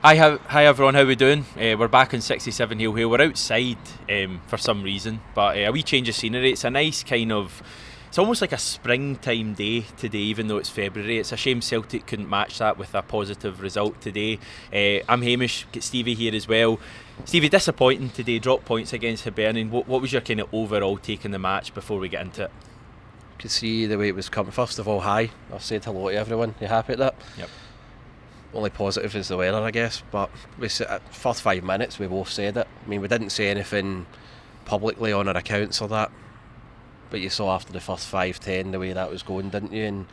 Hi everyone, how we doing? We're back in 67 Hill Hill. We're outside for some reason, but a wee change of scenery. It's a nice it's almost like a springtime day today, even though it's February. It's a shame Celtic couldn't match that with a positive result today. I'm Hamish, get Stevie here as well. Stevie, disappointing today, dropped points against Hibernian. What was your kind of overall take on the match before we get into it? You could see the way it was coming. First of all, hi. I've said hello to everyone. You happy at that? Yep. Only positive is the weather, I guess, but first 5 minutes we both said it. I mean, we didn't say anything publicly on our accounts or that, but you saw after the first 5-10 the way that was going, didn't you? And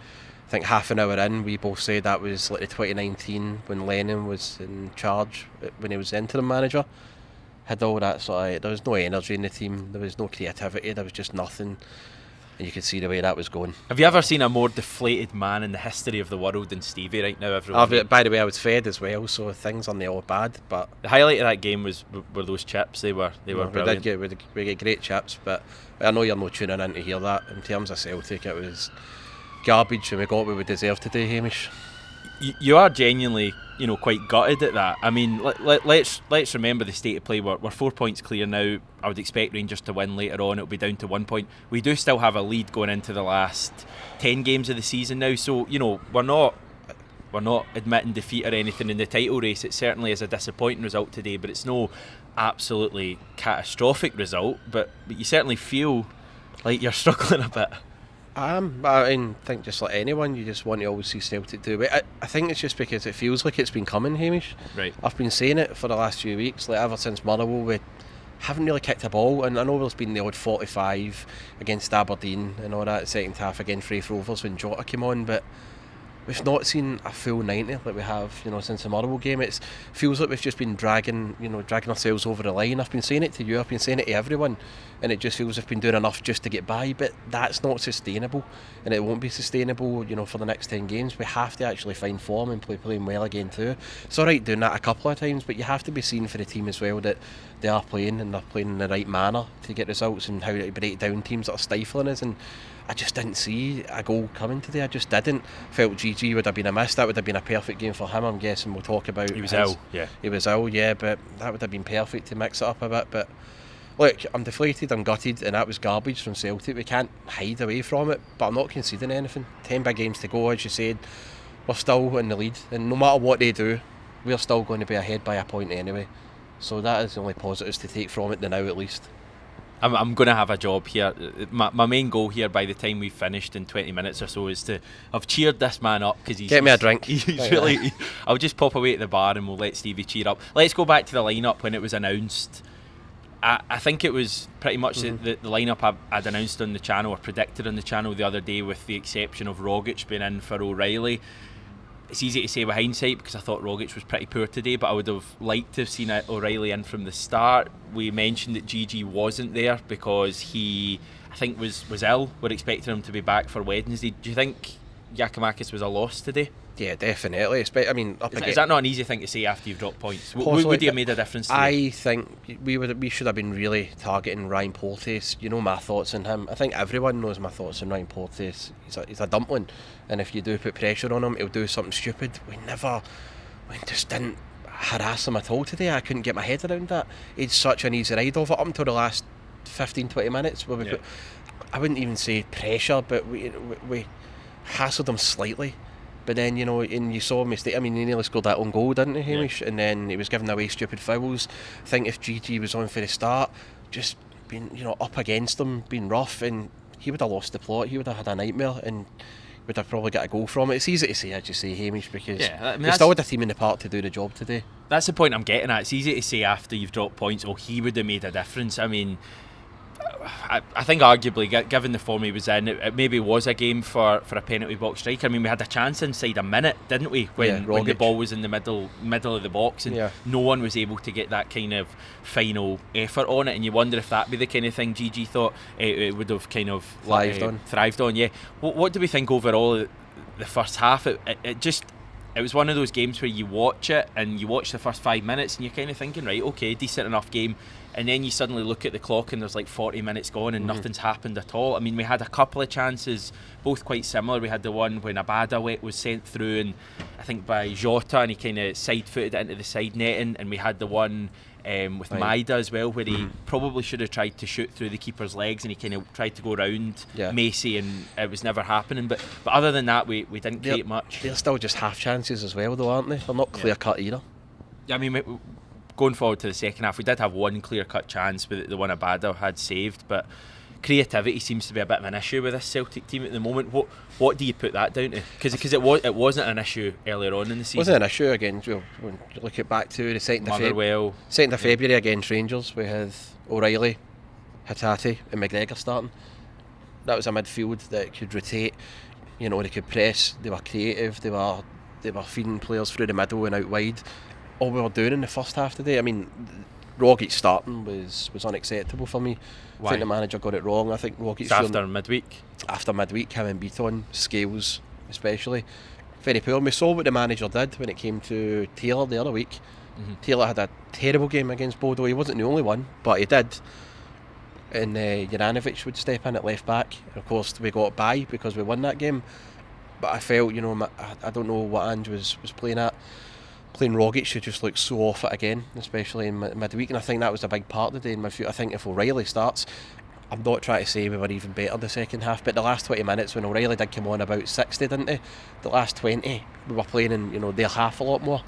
I think half an hour in we both said that was like the 2019 when Lennon was in charge, when he was the interim manager. Had all that sort of, there was no energy in the team, there was no creativity, there was just nothing. And you could see the way that was going. Have you ever seen a more deflated man in the history of the world than Stevie right now? By the way, I was fed as well, so things aren't all bad. But the highlight of that game were those chips. They were brilliant. We get great chips, but I know you're not tuning in to hear that. In terms of Celtic, it was garbage, and we got what we deserved today, Hamish. You are genuinely, quite gutted at that. I mean, let's remember the state of play. We're 4 points clear now. I would expect Rangers to win later on. It'll be down to 1 point. We do still have a lead going into the last 10 games of the season now. So we're not admitting defeat or anything in the title race. It certainly is a disappointing result today, but it's no absolutely catastrophic result. But you certainly feel like you're struggling a bit. I think just like anyone, you just want to always see Celtic do it. I think it's just because it feels like it's been coming, Hamish. Right. I've been saying it for the last few weeks, like ever since Motherwell, we haven't really kicked a ball, and I know there's been the odd 45 against Aberdeen and all that second half against Raith Rovers when Jota came on, but we've not seen a full 90 like we have, since the Motherwell game. It feels like we've just been dragging ourselves over the line. I've been saying it to you, I've been saying it to everyone, and it just feels we've been doing enough just to get by, but that's not sustainable, and it won't be sustainable, for the next 10 games. We have to actually find form and playing well again too. It's alright doing that a couple of times, but you have to be seen for the team as well that they are playing, and they're playing in the right manner to get results, and how to break down teams that are stifling us. And I just didn't see a goal coming today. I just didn't. Felt GG would have been a miss. That would have been a perfect game for him. I'm guessing we'll talk about. He was ill, yeah. He was ill, yeah, but that would have been perfect to mix it up a bit. But look, I'm deflated, I'm gutted, and that was garbage from Celtic. We can't hide away from it, but I'm not conceding anything. 10 big games to go, as you said. We're still in the lead, and no matter what they do, we're still going to be ahead by a point anyway. So that is the only positives to take from it now, at least. I'm going to have a job here. My main goal here by the time we've finished in 20 minutes or so is to have cheered this man up, because get me a drink. I'll just pop away at the bar and we'll let Stevie cheer up. Let's go back to the lineup when it was announced. I think it was pretty much the lineup I'd announced on the channel, or predicted on the channel the other day, with the exception of Rogic being in for O'Reilly. It's easy to say with hindsight, because I thought Rogic was pretty poor today, but I would have liked to have seen O'Reilly in from the start. We mentioned that GG wasn't there because he, I think, was ill. We're expecting him to be back for Wednesday. Do you think Giakoumakis was a loss today? Yeah, definitely. Is that not an easy thing to say after you've dropped points? Would he have made a difference today? I think we should have been really targeting Ryan Porteous. You know my thoughts on him. I think everyone knows my thoughts on Ryan Porteous. He's a dumpling, and if you do put pressure on him, he'll do something stupid. We just didn't harass him at all today. I couldn't get my head around that. He's such an easy ride over up until the last 15-20 minutes where we put, I wouldn't even say pressure, but we hassled him slightly. But then, and you saw mistake. I mean, he nearly scored that own goal, didn't he, Hamish? Yeah. And then he was giving away stupid fouls. I think if GG was on for the start, just being, up against him, being rough, and he would have lost the plot. He would have had a nightmare, and would have probably got a goal from it. It's easy to say, as you say, Hamish, because they still had a team in the park to do the job today. That's the point I'm getting at. It's easy to say after you've dropped points, he would have made a difference. I mean, I think arguably, given the form he was in, it maybe was a game for a penalty box striker. I mean, we had a chance inside a minute, didn't we, when the ball was in the middle of the box, and no one was able to get that kind of final effort on it, and you wonder if that'd be the kind of thing GG thought it would have kind of thrived on. Yeah. What do we think overall of the first half? It was one of those games where you watch it and you watch the first 5 minutes and you're kind of thinking, right, okay, decent enough game. and then you suddenly look at the clock and there's like 40 minutes gone and nothing's happened at all. I mean, we had a couple of chances, both quite similar. We had the one when Abada was sent through, and I think by Jota, and he kind of side-footed it into the side netting, and we had the one with Maida as well, where he probably should have tried to shoot through the keeper's legs, and he kind of tried to go round Macy, and it was never happening. But other than that, we didn't create much. They're still just half chances as well, though, aren't they? They're not clear cut either. I mean, going forward to the second half, we did have one clear cut chance with the one Abada had saved, but creativity seems to be a bit of an issue with this Celtic team at the moment. What do you put that down to? Because it wasn't an issue earlier on in the season. It wasn't an issue again. When you look at back to the 2nd of February against Rangers, we had O'Reilly, Hatate and McGregor starting. That was a midfield that could rotate. You know, they could press. They were creative. They were feeding players through the middle and out wide. All we were doing in the first half today, I mean, Rogic starting was unacceptable for me. Why? I think the manager got it wrong. I think Rogic after midweek. After midweek, him and Beaton, Scales especially, very poor. We saw what the manager did when it came to Taylor the other week. Taylor had a terrible game against Bodo. He wasn't the only one, but he did. And Juranovic would step in at left back. And of course, we got by because we won that game. But I felt, you know, I don't know what Ange was playing at. Playing Rogic should just look so off it again, especially in midweek, and I think that was a big part of the day in midfield. I think if O'Reilly starts, I'm not trying to say we were even better the second half, but the last 20 minutes when O'Reilly did come on about 60, didn't he? The last 20 we were playing in, you know, their half a lot more.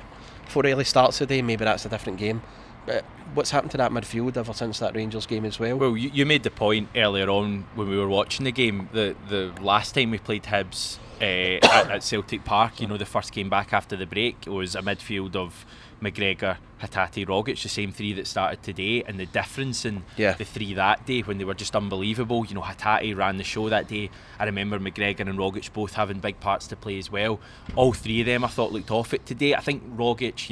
If O'Reilly starts today, maybe that's a different game. But what's happened to that midfield ever since that Rangers game as well? Well, you made the point earlier on when we were watching the game, the last time we played Hibs at Celtic Park, you know, the first game back after the break, it was a midfield of McGregor, Hatate, Rogic, the same three that started today, and the difference in the three that day when they were just unbelievable. You know, Hatate ran the show that day. I remember McGregor and Rogic both having big parts to play as well. All three of them I thought looked off it today. I think Rogic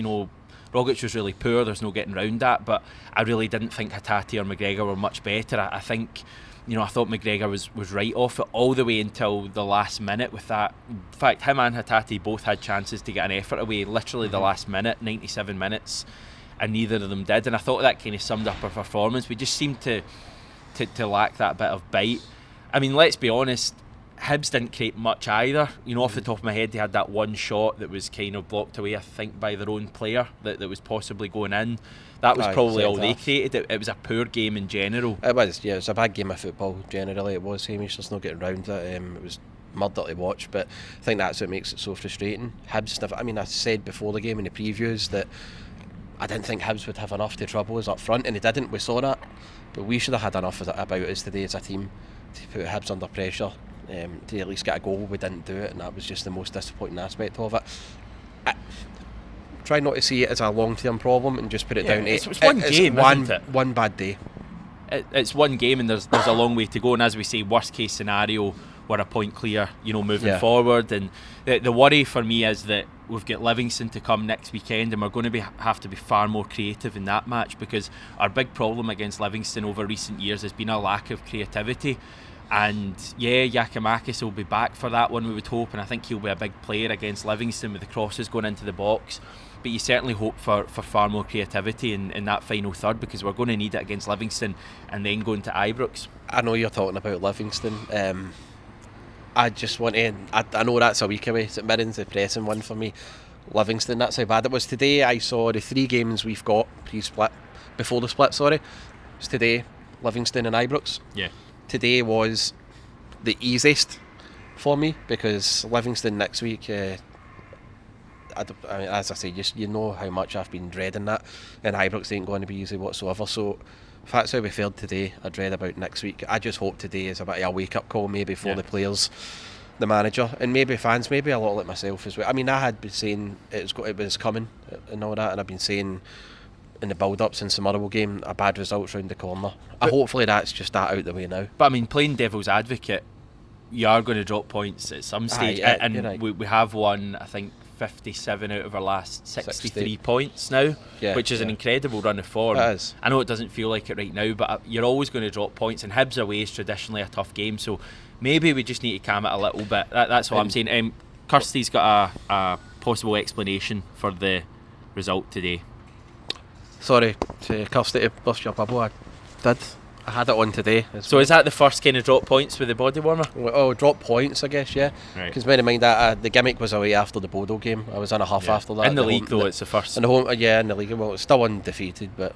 was really poor, there's no getting round that, but I really didn't think Hatate or McGregor were much better. I think, you know, I thought McGregor was right off it all the way until the last minute with that. In fact, him and Hatate both had chances to get an effort away, literally the last minute, 97 minutes, and neither of them did. And I thought that kind of summed up our performance. We just seemed to lack that bit of bite. I mean, let's be honest, Hibs didn't create much either. You know, off the top of my head, they had that one shot that was kind of blocked away, I think, by their own player that was possibly going in. That was probably all they created. It was a poor game in general. It was a bad game of football generally. It was, Hamish. There's no getting around it. It was murder to watch, but I think that's what makes it so frustrating. Hibs never. I mean, I said before the game in the previews that I didn't think Hibs would have enough to trouble us up front, and they didn't. We saw that, but we should have had enough about us today as a team to put Hibs under pressure. To at least get a goal. We didn't do it, and that was just the most disappointing aspect of it. Try not to see it as a long-term problem and just put it down to it's one game, isn't it? One bad day. It's one game, and there's a long way to go, and as we say, worst case scenario, we're a point clear, you know, moving forward. And the worry for me is that we've got Livingston to come next weekend, and we're going to have to be far more creative in that match, because our big problem against Livingston over recent years has been a lack of creativity. And Giakoumakis will be back for that one, we would hope, and I think he'll be a big player against Livingston with the crosses going into the box. But you certainly hope for far more creativity in that final third, because we're going to need it against Livingston and then going to Ibrox. I know you're talking about Livingston. I just want to, I know that's a week away. St Mirren's the pressing one for me. Livingston, that's how bad it was today. I saw the 3 games we've got before the split, it was today, Livingston and Ibrox. Today was the easiest for me, because Livingston next week, I mean, as I say, you know how much I've been dreading that, and Ibrox ain't going to be easy whatsoever. So if that's how we fared today, I dread about next week. I just hope today is a bit of a wake-up call, maybe for the players, the manager, and maybe fans, maybe a lot like myself as well. I mean, I had been saying it was coming and all that, and I've been saying in the build-up since the Motherwell game, a bad result round the corner. Hopefully that's just that out the way now. But I mean, playing devil's advocate, you are going to drop points at some stage, and right. we have won, I think, 57 out of our last 63 points now, which is an incredible run of form. It is. I know it doesn't feel like it right now, but you're always going to drop points, and Hibs away is traditionally a tough game, so maybe we just need to calm it a little bit. That's what I'm saying. Kirsty's got a possible explanation for the result today. Sorry to Kirsty to bust your bubble. I had it on today. So is that the first kind of drop points with the body warmer? Oh, drop points, I guess, yeah. Because bear in mind that the gimmick was away after the Bodo game. I was in a huff after that. In the league, though, it's the first. In the home, in the league. Well, it's still undefeated, but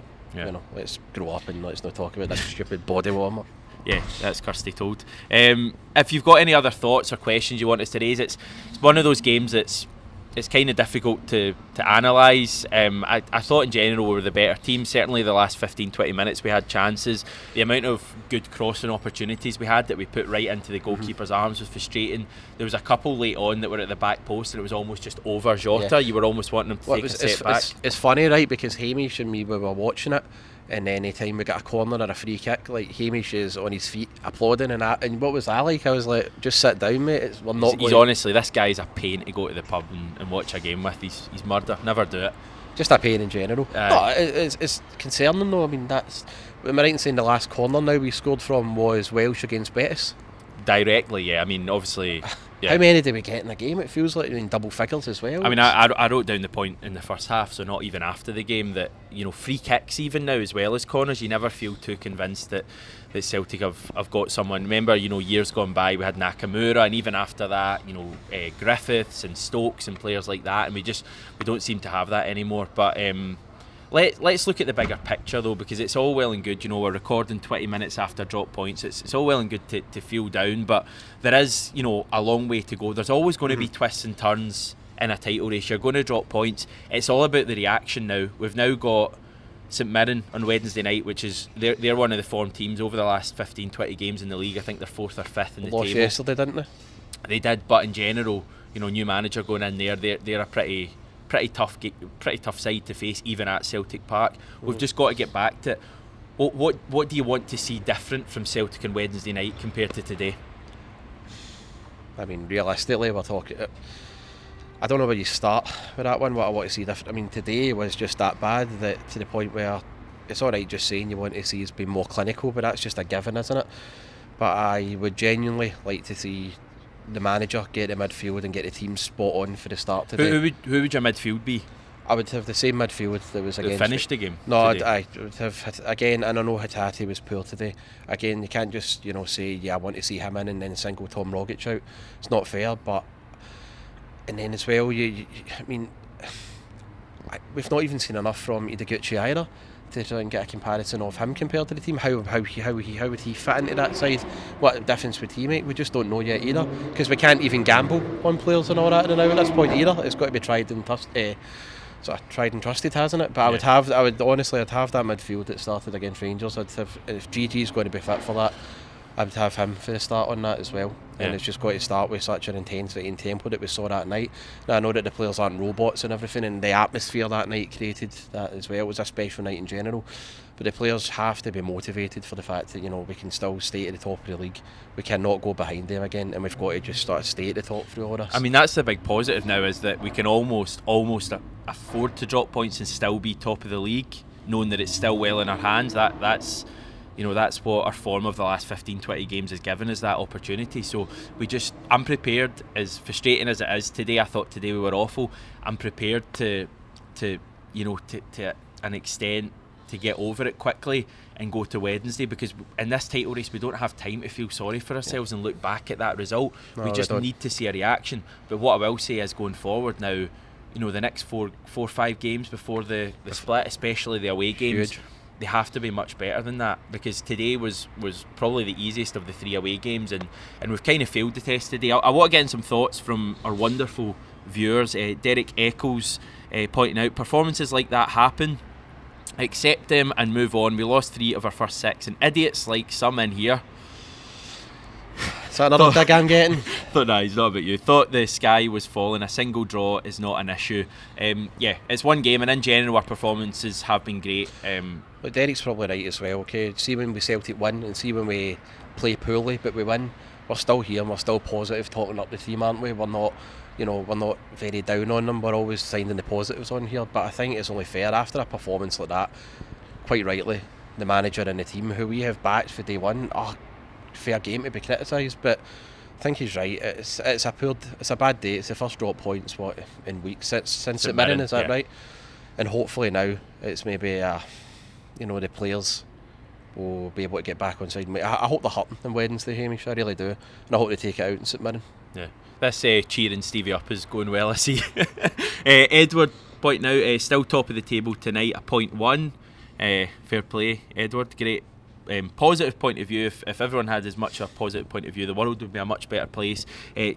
let's grow up and let's not talk about this stupid body warmer. Yeah, that's Kirsty told. If you've got any other thoughts or questions you want us to raise, it's one of those games that's it's kind of difficult to analyse. I thought in general we were the better team. Certainly the last 15-20 minutes we had chances. The amount of good crossing opportunities we had that we put right into the goalkeeper's arms was frustrating. There was a couple late on that were at the back post and it was almost just over Jota. You were almost wanting him to take a step back. It's funny, right, because Hamish and me, we were watching it, and any time we got a corner or a free kick, like Hamish is on his feet applauding, and what was that like? I was like, just sit down, mate. We're not. He's honestly, this guy's a pain to go to the pub and watch a game with. He's murder. Never do it. Just a pain in general. No, it's concerning though. I mean, am I right in saying the last corner now we scored from was Welsh against Betis? Directly, yeah. I mean, obviously. Yeah. How many did we get in the game? It feels like in double figures as well. I mean, I wrote down the point in the first half, so not even after the game, that free kicks even now as well as corners, you never feel too convinced that Celtic have got someone. Remember, years gone by we had Nakamura, and even after that, Griffiths and Stokes and players like that, and we don't seem to have that anymore. But let's look at the bigger picture though, because it's all well and good, we're recording 20 minutes after drop points. It's all well and good to feel down, but there is, a long way to go. There's always going to be twists and turns in a title race. You're going to drop points. It's all about the reaction now. We've now got St Mirren on Wednesday night, which is they're one of the form teams over the last 15-20 games in the league. I think they're 4th or 5th in the table. Lost yesterday, didn't they? They did, but in general, new manager going in there, they're a pretty tough side to face, even at Celtic Park. We've just got to get back to it. What do you want to see different from Celtic on Wednesday night compared to today? I mean, realistically, we're talking. I don't know where you start with that one. What I want to see different. I mean, today was just that bad that to the point where it's all right just saying you want to see us be more clinical, but that's just a given, isn't it? But I would genuinely like to see the manager get the midfield and get the team spot on for the start today. Who would your midfield be? I would have the same midfield that was against. Finished the game? No, I would have again. And I know Hatate was poor today. Again, you can't just say I want to see him in and then single Tom Rogic out. It's not fair. But and then as well, I mean, we've not even seen enough from Ideguchi either to try and get a comparison of him compared to the team. How would he fit into that side? What difference would he make? We just don't know yet either, because we can't even gamble on players and all that now at this point either. It's got to be tried and trusted, hasn't it? But yeah. I'd have that midfield that started against Rangers. I'd have, if GG's going to be fit for that, I would have him for the start on that as well. Yeah. And it's just got to start with such an intensity and tempo that we saw that night. Now I know that the players aren't robots and everything, and the atmosphere that night created that as well. It was a special night in general, but the players have to be motivated for the fact that we can still stay at the top of the league. We cannot go behind them again, and we've got to just start to stay at the top through all this. I mean, that's the big positive now, is that we can almost afford to drop points and still be top of the league, knowing that it's still well in our hands. That's what our form of the last 15-20 games has given us, that opportunity. So I'm prepared, as frustrating as it is today. I thought today we were awful. I'm prepared to an extent to get over it quickly and go to Wednesday, because in this title race we don't have time to feel sorry for ourselves and look back at that result. We just need to see a reaction. But what I will say is, going forward now, the next 4-5 games before the split, especially the away games, huge. They have to be much better than that, because today was probably the easiest of the 3 away games, and we've kind of failed the test today. I want to get in some thoughts from our wonderful viewers. Derek Eccles pointing out, performances like that happen, accept them and move on. We lost 3 of our first 6, and idiots like some in here. Is that another dig I'm getting? No, it's not about you. Thought the sky was falling. A single draw is not an issue. It's one game, and in general our performances have been great. But Derek's probably right as well. Okay, see when we Celtic win and see when we play poorly but we win, we're still here and we're still positive, talking up the team, aren't we? We're not very down on them. We're always finding the positives on here. But I think it's only fair after a performance like that, quite rightly, the manager and the team who we have backed for day one, fair game to be criticised. But I think he's right. It's a bad day. It's the first drop points in weeks since St Mirren, is that right? and hopefully now it's maybe the players will be able to get back on side. I hope they're hurting on Wednesday, Hamish, I really do, and I hope they take it out in St Mirren. Yeah, this cheering Stevie up is going well, I see. Edward pointing out, still top of the table tonight, a point one. Fair play, Edward, great. Positive point of view. If everyone had as much a positive point of view, the world would be a much better place.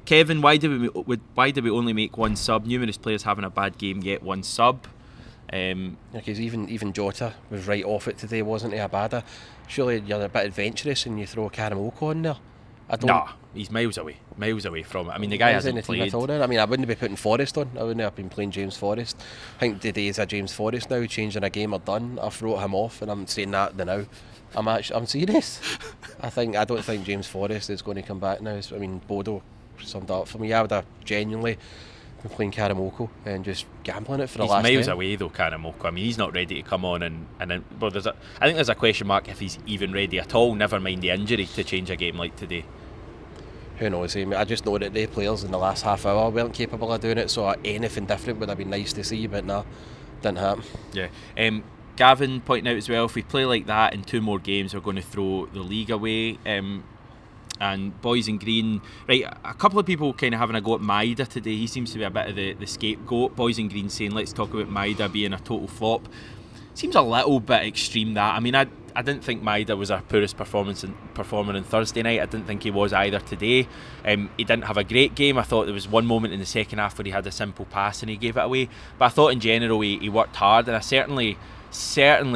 Kevin, why do we only make one sub? Numerous players having a bad game, yet one sub. Because even Jota was right off it today, wasn't he? Abada, surely you're a bit adventurous and you throw Karamoko on there. Nah, he's miles away from it. I mean, the guy hasn't played. I mean, I wouldn't be putting Forrest on. I wouldn't have been playing James Forrest. I think the days of James Forrest now, changing a game are done. I've wrote him off, and I'm saying that now. I'm serious. I don't think James Forrest is going to come back now. I mean, Bodo summed up for me. I would have genuinely been playing Karamoko and just gambling it for the last. He's miles away though, Karamoko. I mean, he's not ready to come on, and then I think there's a question mark if he's even ready at all. Never mind the injury to change a game like today. Who knows? I just know that the players in the last half hour weren't capable of doing it. So anything different would have been nice to see, but nah, didn't happen. Yeah. Gavin pointing out as well, if we play like that in 2 more games, we're going to throw the league away. And Boys in Green, right, a couple of people kind of having a go at Maida today. He seems to be a bit of the scapegoat. Boys in Green saying, let's talk about Maida being a total flop. Seems a little bit extreme, that. I mean, I didn't think Maida was our poorest performer on Thursday night. I didn't think he was either today. He didn't have a great game. I thought there was one moment in the second half where he had a simple pass and he gave it away. But I thought in general he worked hard, and I certainly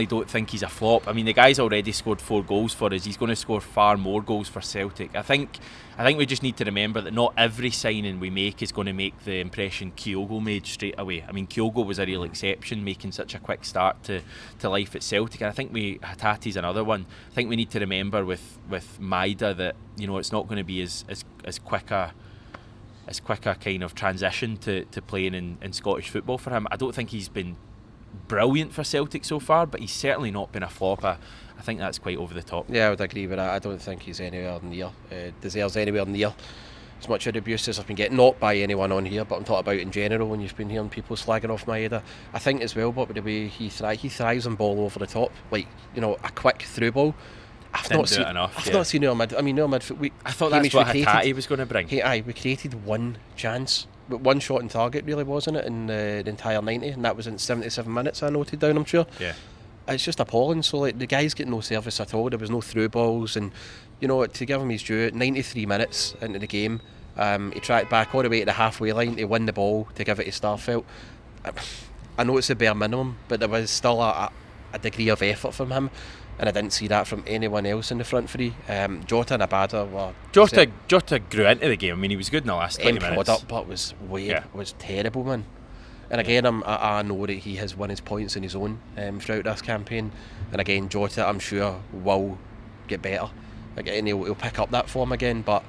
don't think he's a flop. I mean, the guy's already scored 4 goals for us. He's going to score far more goals for Celtic. I think we just need to remember that not every signing we make is going to make the impression Kyogo made straight away. I mean, Kyogo was a real exception, making such a quick start to life at Celtic, and I think Hatati's another one. I think we need to remember with Maida that, you know, it's not going to be as quick a kind of transition to playing in Scottish football for him. I don't think he's been brilliant for Celtic so far, but he's certainly not been a flop. I think that's quite over the top. Yeah, I would agree with that. I don't think he's anywhere near deserves anywhere near as much of the abuse as I've been getting, not by anyone on here, but I'm talking about in general when you've been hearing people slagging off Maeda. I think as well, but with the way he thrives on ball over the top, like, you know, a quick through ball. I've not seen Neil mid. I mean, Neil mid. I thought that's what Hatati was going to bring. We created one chance, but one shot on target, really, wasn't it, in the entire 90, and that was in 77 minutes. I noted down, I'm sure. Yeah. It's just appalling. So, like, the guy's getting no service at all. There was no through balls, and, you know, to give him his due, 93 minutes into the game, he tried back all the way to the halfway line to win the ball to give it to Starfelt. I know it's the bare minimum, but there was still a degree of effort from him, and I didn't see that from anyone else in the front three. Jota and Abada were... Jota grew into the game. I mean, he was good in the last 20 minutes. Product, but was terrible, man. And again, I know that he has won his points on his own throughout this campaign. And again, Jota, I'm sure, will get better. Again, he'll pick up that form again. But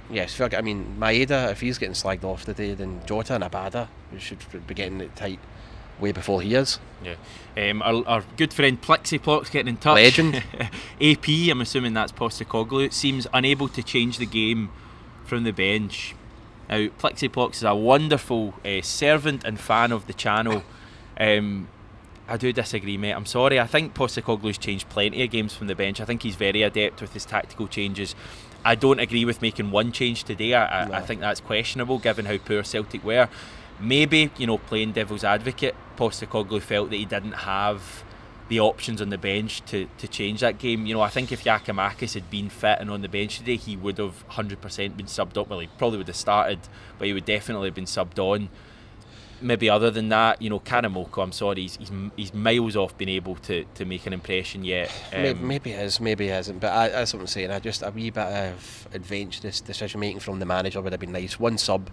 yes, I mean, Maeda, if he's getting slagged off today, then Jota and Abada should be getting it tight way before he is. Yeah. Our good friend Plixiplock's getting in touch. Legend. AP, I'm assuming that's Postecoglou, seems unable to change the game from the bench. Now, Plixiplock is a wonderful servant and fan of the channel. I do disagree, mate. I'm sorry. I think Postecoglou's changed plenty of games from the bench. I think he's very adept with his tactical changes. I don't agree with making one change today. I think that's questionable given how poor Celtic were. Maybe, you know, playing devil's advocate, Postecoglou felt that he didn't have the options on the bench to change that game. You know, I think if Giakoumakis had been fit and on the bench today, he would have 100% been subbed on. Well, he probably would have started, but he would definitely have been subbed on. Maybe other than that, you know, Karamoko, I'm sorry, he's miles off being able to make an impression yet. Maybe he is, maybe he isn't. But that's what I'm saying. A wee bit of adventurous decision making from the manager would have been nice. One sub,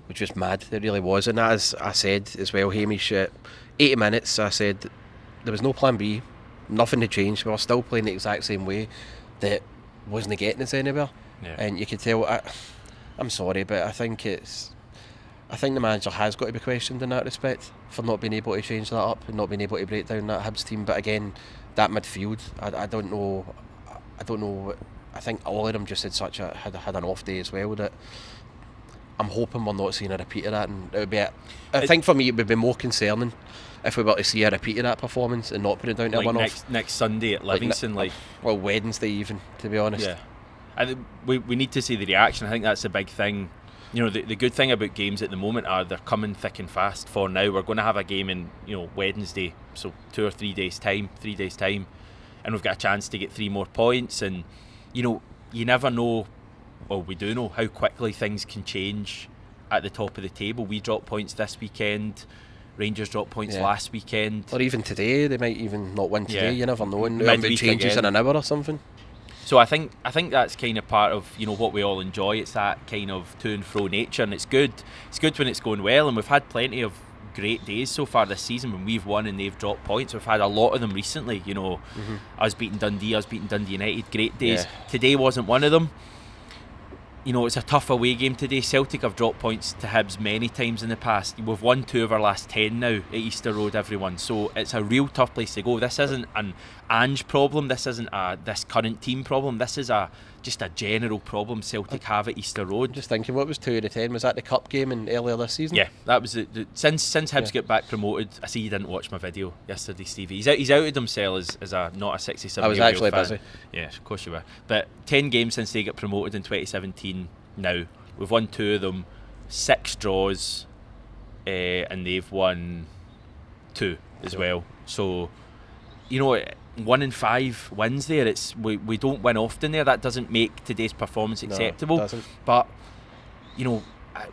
which was mad. It really was. And as I said as well, Hamish, 80 minutes, I said there was no plan B, nothing to change. We were still playing the exact same way. That wasn't getting us anywhere. Yeah. And you could tell, I'm sorry, but I think the manager has got to be questioned in that respect for not being able to change that up and not being able to break down that Hibs team. But again, that midfield, I don't know. I think all of them just had an off day as well. That I'm hoping we're not seeing a repeat of that, and it would be. I think for me, it would be more concerning if we were to see a repeat of that performance and not put it down to a one-off. Next Sunday at Livingston, well, Wednesday even, to be honest. Yeah, we need to see the reaction. I think that's a big thing. You know, the good thing about games at the moment are they're coming thick and fast. For now, we're going to have a game in Wednesday, so 2 or 3 days time, and we've got a chance to get 3 more points. And you never know. Well, we do know how quickly things can change at the top of the table. We dropped points this weekend. Rangers dropped points last weekend. Or even today, they might even not win today. You never know. And it changes again in an hour or something. So I think that's kind of part of what we all enjoy. It's that kind of to and fro nature, and it's good. It's good when it's going well, and we've had plenty of great days so far this season when we've won and they've dropped points. We've had a lot of them recently. Us beating Dundee, us beating Dundee United, great days. Today wasn't one of them. It's a tough away game today. Celtic have dropped points to Hibs many times in the past. We've won 2 of our last 10 now at Easter Road, everyone. So it's a real tough place to go. This isn't an Ange problem. This isn't this current team problem. This is just a general problem Celtic have at Easter Road. Just thinking, what was 2 out of 10? Was that the cup game earlier this season? Yeah, that was it. Since Hibs got back promoted. I see you didn't watch my video yesterday, Stevie. He's outed himself as not a 67-year-old I was actually fan. busy. Yeah, of course you were. But 10 games since they got promoted in 2017 now. We've won 2 of them, 6 draws, and they've won 2 as well. So, 1 in 5 wins there. We don't win often there. That doesn't make today's performance acceptable. No, it doesn't. But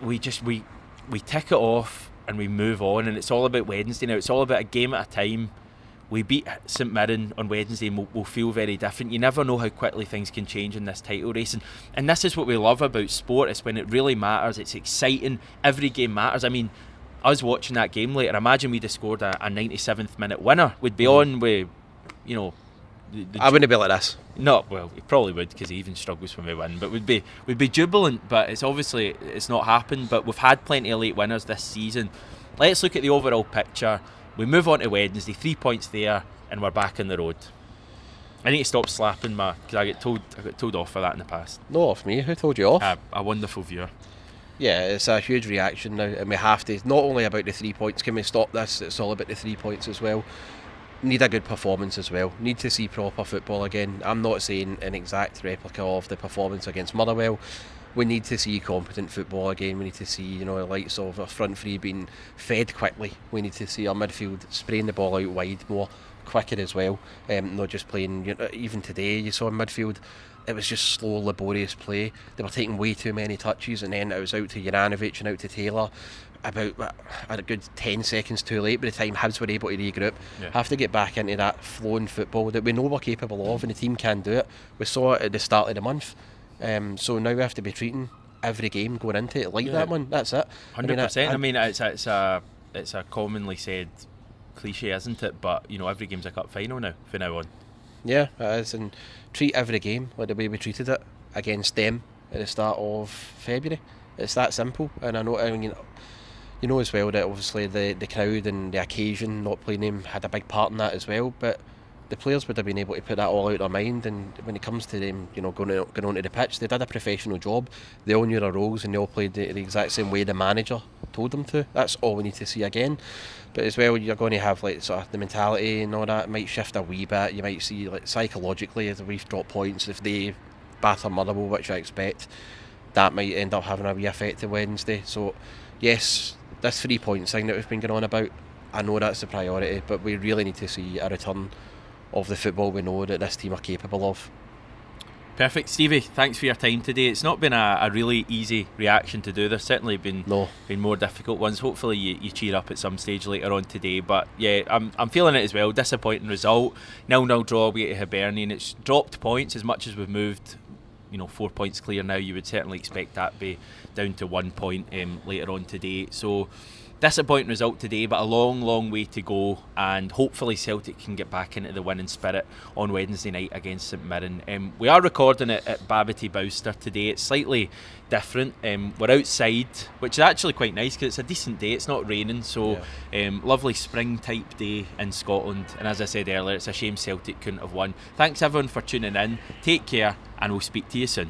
we tick it off and we move on, and it's all about Wednesday now. It's all about a game at a time. We beat St Mirren on Wednesday and we'll feel very different. You never know how quickly things can change in this title race, and this is what we love about sport. It's when it really matters. It's exciting. Every game matters. I mean, us watching that game later, imagine we'd have scored a 97th minute winner. We'd be on with I wouldn't be like this. No, well, he probably would, because he even struggles when we win. But we'd be jubilant. But it's not happened. But we've had plenty of late winners this season. Let's look at the overall picture. We move on to Wednesday, 3 points there, and we're back on the road. I need to stop slapping because I got told off for that in the past. No, off me. Who told you off? A wonderful viewer. Yeah, it's a huge reaction now, and we have to. Not only about the 3 points. Can we stop this? It's all about the 3 points as well. Need a good performance as well. Need to see proper football again. I'm not saying an exact replica of the performance against Motherwell. We need to see competent football again. We need to see, the likes of our front three being fed quickly. We need to see our midfield spraying the ball out wide more, quicker as well. Not just playing. Even today, you saw in midfield, it was just slow, laborious play. They were taking way too many touches, and then it was out to Juranovic and out to Taylor about a good 10 seconds too late by the time Hibs were able to regroup. Have to get back into that flowing football that we know we're capable of, and the team can do it. We saw it at the start of the month. So now we have to be treating every game going into it like that one. That's it. 100%. I mean, it's a commonly said cliche, isn't it? But every game's a cup final now from now on. Yeah, it is, and treat every game like the way we treated it against them at the start of February. It's that simple. And I mean, as well that obviously the crowd and the occasion not playing them had a big part in that as well. But the players would have been able to put that all out of their mind, and when it comes to them, going onto the pitch, they did a professional job. They all knew their roles, and they all played the exact same way the manager told them to. That's all we need to see again. But as well, you're going to have sort of the mentality and all that. It might shift a wee bit. You might see psychologically, as we've dropped points, if they batter Motherwell, which I expect, that might end up having a wee effect on Wednesday. So yes, this 3 points thing that we've been going on about, I know that's the priority, but we really need to see a return of the football we know that this team are capable of. Perfect. Stevie, thanks for your time today. It's not been a really easy reaction to do. There's certainly been more difficult ones. Hopefully you cheer up at some stage later on today. But yeah, I'm feeling it as well. Disappointing result. 0-0 draw away to Hibernian. It's dropped points as much as we've moved 4 points clear now. You would certainly expect that to be down to 1 point later on today. So disappointing result today, but a long way to go, and hopefully Celtic can get back into the winning spirit on Wednesday night against St Mirren. We are recording it at Babbitty Bowster today. It's slightly different. We're outside, which is actually quite nice because it's a decent day. It's not raining, so lovely spring type day in Scotland. And as I said earlier, it's a shame Celtic couldn't have won. Thanks everyone for tuning in. Take care, and we'll speak to you soon.